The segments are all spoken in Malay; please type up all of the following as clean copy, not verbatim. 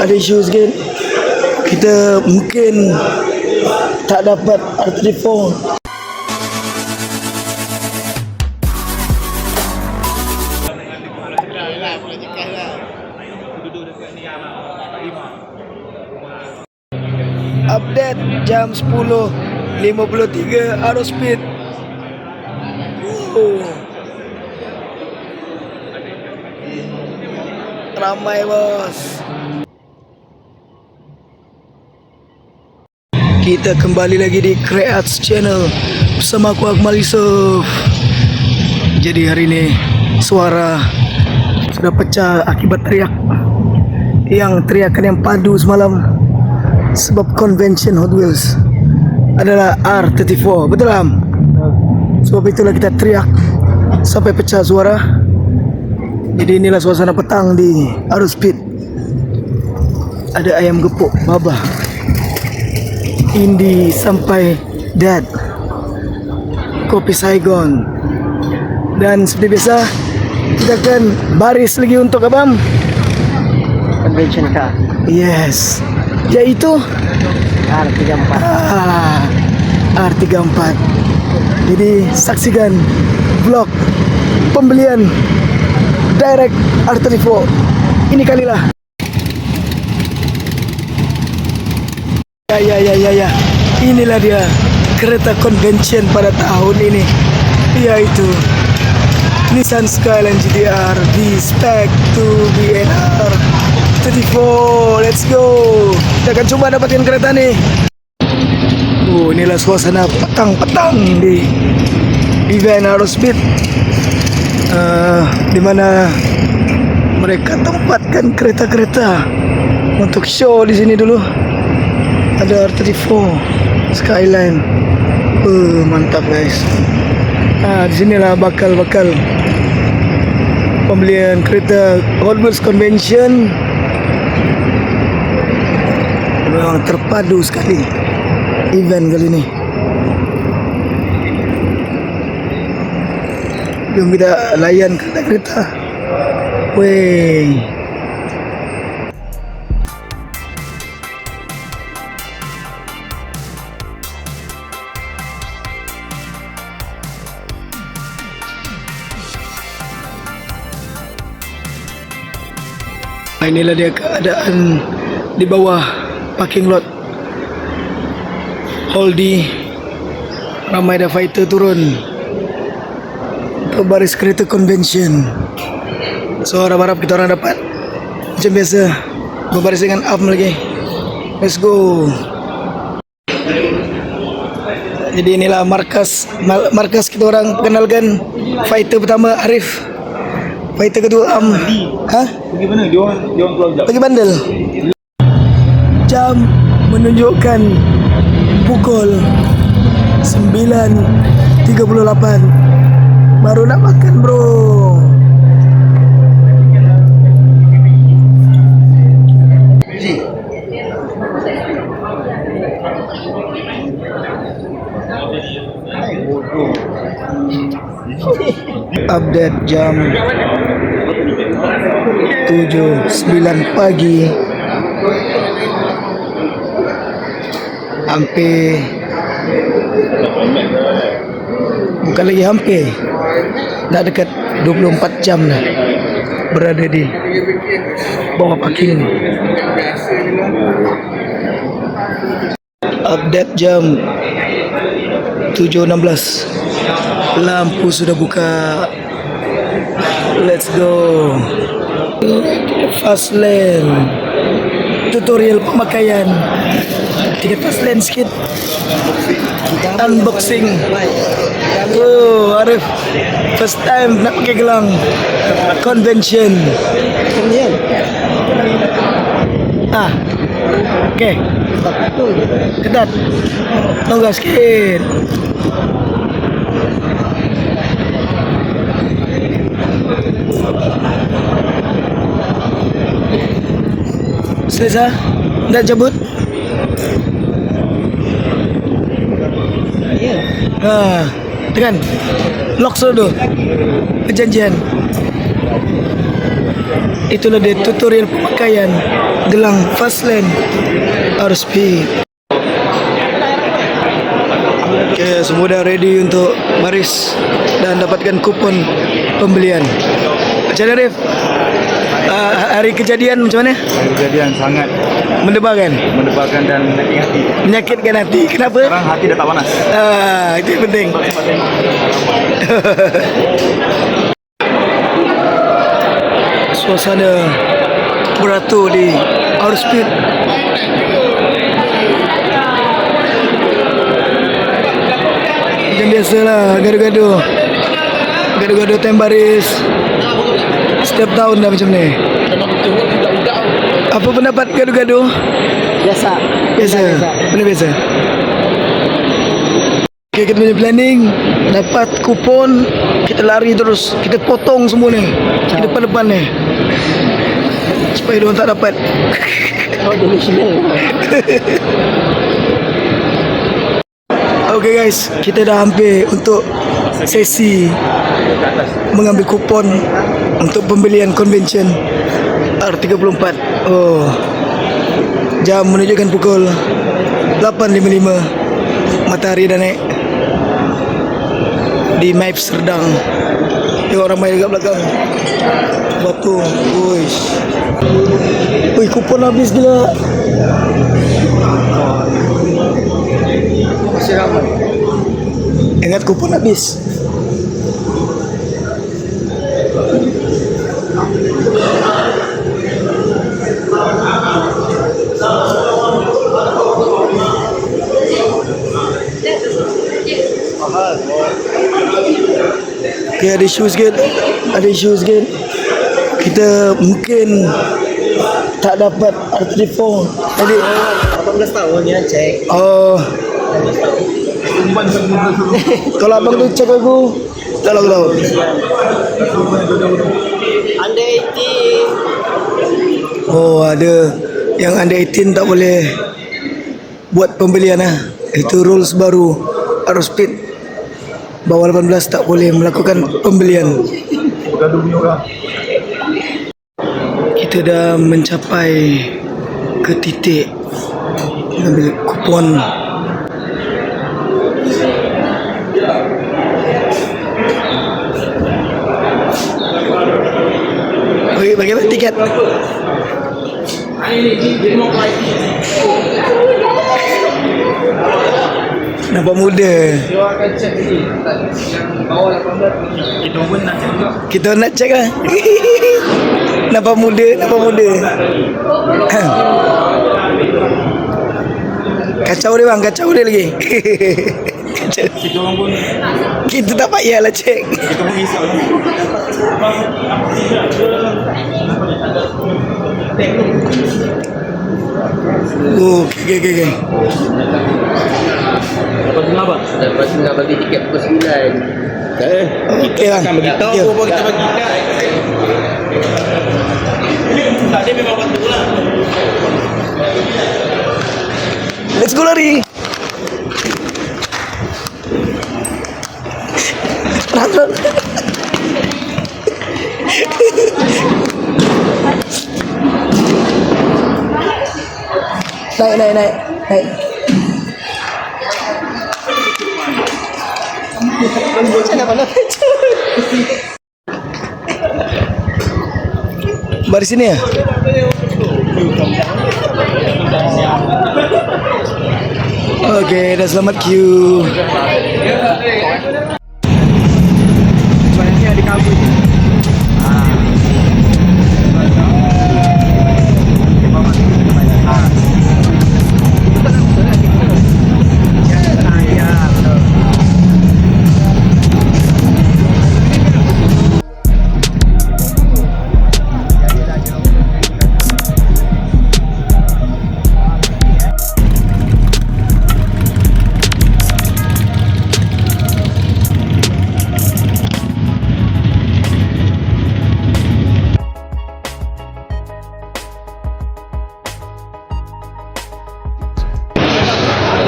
ada isu sikit. Kita mungkin tak dapat R34. Update jam 10.53 arus speed. Ramai bos. Kita kembali lagi di Creats Channel bersama aku Akmal Yusof. Jadi hari ini suara sudah pecah akibat teriakan yang padu semalam. Sebab convention Hot Wheels adalah R34, betul Am? Sebab itulah kita teriak sampai pecah suara. Jadi inilah suasana petang di arus speed. Ada ayam gepuk Baba, Indi sampai Dad, Kopi Saigon. Dan seperti biasa kita akan baris lagi untuk abang Convention car. Yes, yaitu R34. R34. Jadi saksikan vlog pembelian direct R34 ini kalilah. Ya. Inilah dia kereta convention pada tahun ini, yaitu Nissan Skyline GTR V-Spec 2BNR 34. Let's go. Kita akan coba dapatin kereta nih. Inilah suasana petang-petang di event arus speed, di mana mereka tempatkan kereta-kereta untuk show di sini dulu. Ada R34 Skyline. Mantap guys. Di sinilah bakal pembelian kereta Hot Wheels Convention. Memang terpadu sekali event kali ini. Jom kita layan kereta-kereta. Weh. Inilah dia keadaan di bawah parking lot. Holdi, ramai dah fighter turun untuk baris kereta convention. So harap-harap kita orang dapat macam biasa berbaris dengan Am lagi. Let's go. Jadi inilah markas kita orang. Kenalkan fighter pertama Arif, fighter kedua Am. Pergi mana? Dia orang keluar sekejap. Pergi bandel. Jam menunjukkan pukul 9.38. Baru nak makan bro. Update jam 7.09 pagi. Hampir, bukan lagi hampir, dah dekat 24 jam dah berada di bawah parking. Update jam 7.16. Lampu sudah buka. Let's go. Fast lane. Tutorial pemakaian. Kita fast lane sikit. Unboxing. Arif first time nak pakai gelang convention. Okay. Ketat. Longgar sikit. Selesa? Dah cabut? Tekan lock dulu perjanjian. Itulah dia tutorial pemakaian gelang Fastlane RSP. Okay, semua dah ready untuk baris dan dapatkan kupon pembelian. Macam mana, Rif? Hari kejadian macam mana? Kejadian sangat Mendebarkan? mendebarkan dan menyakitkan hati. Menyakitkan hati. Kenapa? Sekarang hati dah tak panas. Itu yang penting. Suasana beratur di Outspeed. Macam biasalah, gaduh-gaduh time baris. Setiap tahun dah macam ni. Apa pendapat gaduh-gaduh? Biasa. Biasa. Benda biasa. Okay, kita punya planning. Dapat kupon, kita lari terus. Kita potong semua ni di depan-depan ni, supaya diorang tak dapat. Oh, delusional. Okay guys, kita dah hampir untuk sesi mengambil kupon untuk pembelian convention R34. Oh, jam menunjukkan pukul 8.55. Matahari dah naik di Map Serdang. Tengok ramai dekat belakang. Batu. Uish. Ui, kupon habis gila. Masih ramai. Ingat kupon habis. Okay, ada isu sikit. Kita mungkin tak dapat R34. Jadi 18 tahun ya, cek. oh, kalau abang tu cek aku, tak tahu. Under 18. Oh, ada yang under 18 tak boleh buat pembelian lah. Itu rules baru Outspeed. Bawah 18 tak boleh melakukan pembelian. Bergaduh punya orang. Kita dah mencapai ke titik mengambil kupon. Okey, bagaimana tiket? Nampak muda. Kita nak cek lah. Nampak muda. Kacau dia bang, kacau dia lagi. Kita orang pun Kita tak payahlah cek. kita pun risau. Oh, okay. Dapat kenapa? Lepas tu nak bagi tiket pukul 9. Okay lah. Akan bagi tahu Okay. apa kita bagi kat. Tak dia memang betul lah. Let's go lari. Run. Naik. Baris sini ya? Okey, dah selamat queue. Sebenarnya ada kabel.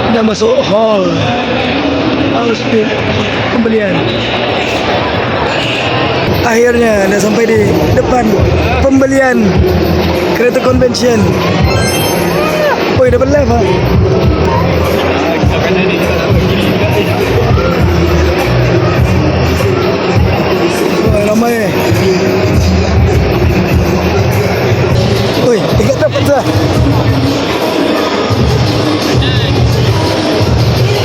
Dah masuk hall Outspeed pembelian Akhirnya dah sampai di depan pembelian kereta convention. Oi, dapat live ah. Wah, ramai. Oi, tiket dapat dah.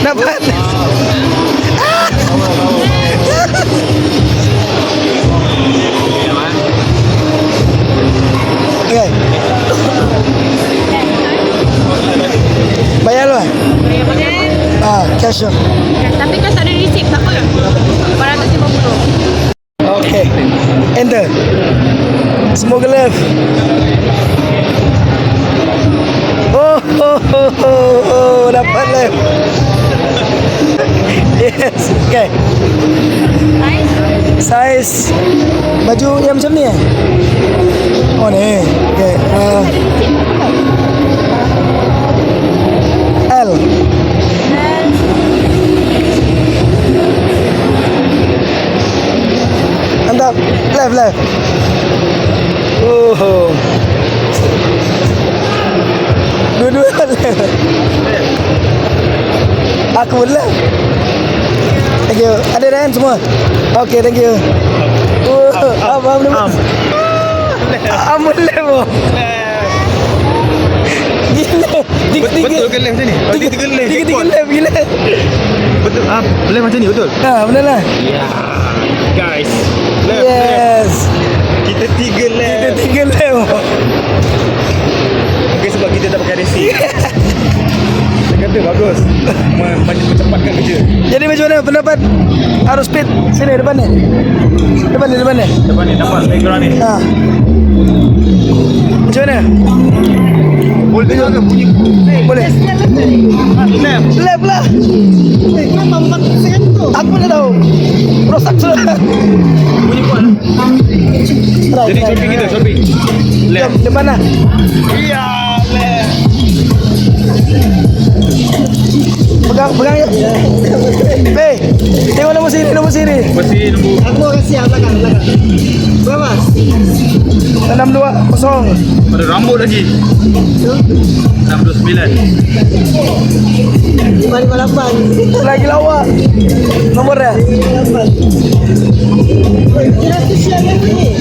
Dapat. Okay. Bayar lu? Bayar pakai. Cash on. Tapi kau tak ada receipt, tak apa? 450. Okay. Enter. Semoga live. Oh, dapat live. Yes. Okay. Size baju yang macam ni eh? Oh ni. Okay. L. Mantap. Live. Oh. Dua-dua live. Aku pun live. Thank you. Ada Ryan semua? Okay, thank you. Am level. Gila. Betul ke live macam ni? Tiga Tiga gila. Betul. Live macam ni betul? Benar lah. Guys. Yes. Kita tiga Tiga level. Mungkin sebab kita tak pakai racing. Saya kata bagus. Mencepatkan kerja. Jadi macam mana pendapat arus speed sini depan ni? Depan ni. Depan ni dapat background ni. Macam mana? Boleh dengar ke bunyi? Boleh. Left lah. Kenapa 4% tu? Aku mana tahu. Rosak sudah. Bunyi kuat. Jadi shopping. Jom, depan lah. Iya, left. Pegang ya. Hey, tengok nombor sini. Bersih nombor. Aku kasi belakang. Berapa? 620. Ada rambut lagi. 69. 558. Lagi lawak. Nombor dia. Kira tu siapa ni?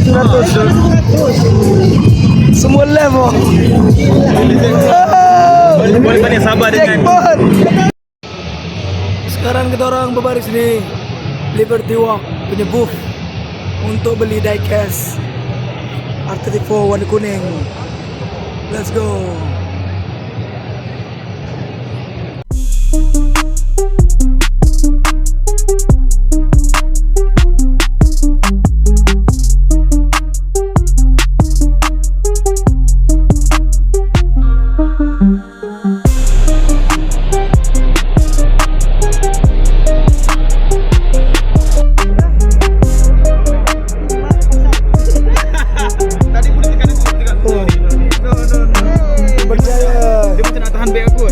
100. Semua level. Boleh banyak sabar dengan Jackpot. Sekarang kita orang berbaris di Liberty Walk punya booth untuk beli diecast R34 warna kuning. Let's go. tadi pun tekan aku. Berjaya. Dia macam nak tahan beg aku.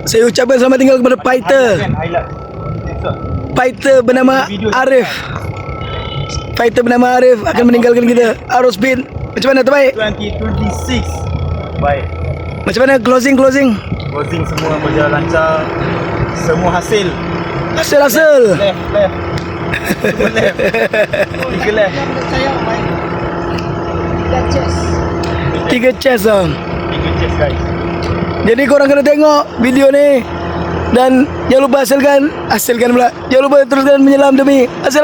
Saya ucapkan selamat tinggal kepada fighter. Fighter bernama Arif. Fighter bernama Arif akan meninggalkan kita. Arus speed. Macam mana terbaik? 2026. Baik. Macam mana closing? Closing semua berjalan lancar. Semua hasil. Hasil. Left. Semua left. 3 left. 3 chest lah. 3 chest guys. Jadi korang kena tengok video ni. Dan jangan lupa hasilkan pula. Jangan lupa teruskan menyelam demi hasil.